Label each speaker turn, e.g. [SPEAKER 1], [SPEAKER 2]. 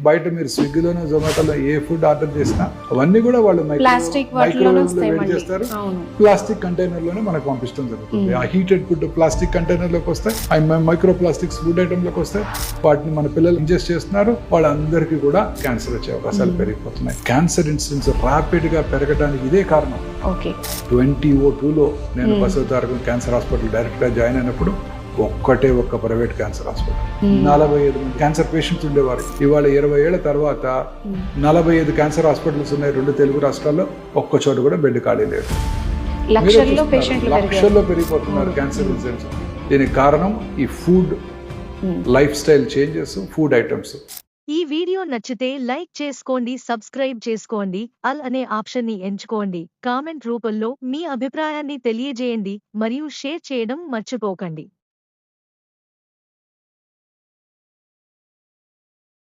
[SPEAKER 1] బయట మీరు స్విగ్గీలోనో జొమాటోలో ఏ food order చేసినా అవన్నీ కూడా వాళ్ళు మైక్రోవేవ్ వేడి చేస్తారు, ప్లాస్టిక్ కంటైనర్ లోనే మనకు పంపించడం జరుగుతుంది. ఆ హీటెడ్ ఫుడ్ ప్లాస్టిక్ కంటైనర్ లోకి వస్తాయి, మైక్రో ప్లాస్టిక్స్ ఫుడ్ ఐటమ్ లోకి వస్తాయి. వాటిని మన పిల్లలు ఇంజెస్ట్ చేస్తున్నారు, వాళ్ళందరికీ కూడా క్యాన్సర్ వచ్చే అవకాశాలు పెరిగిపోతున్నాయి. క్యాన్సర్ ఇన్సిడెన్స్ ర్యాపిడ్ గా పెరగడానికి ఇదే కారణం. 2002లో నేను బసవతారకం క్యాన్సర్ హాస్పిటల్ డైరెక్ట్ గా జాయిన్ అయినప్పుడు ఒక్క ప్రైవేట్ క్యాన్సర్ హాస్పిటల్, 45 మంది క్యాన్సర్ పేషెంట్స్ ఉండేవారు. ఇవాళ 20 ఏళ్ల తర్వాత 45 క్యాన్సర్ హాస్పిటల్స్ ఉన్నాయి 2 తెలుగు రాష్ట్రాల్లో. ఒక్క చోట కూడా బెడ్ ఖాళీ లేదు. లక్షల్లో పెరిగిపోతున్నారు క్యాన్సర్ ఇన్సిడెంట్స్. దీనికి కారణం ఈ food life style changes, food items.
[SPEAKER 2] ఈ వీడియో నచ్చితే లైక్ చేసుకోండి, సబ్స్క్రైబ్ చేసుకోండి, ఆల్ అనే ఆప్షన్ ని ఎంచుకోండి, కామెంట్ రూపంలో మీ అభిప్రాయాన్ని తెలియజేయండి మరియు షేర్ చేయడం మర్చిపోకండి.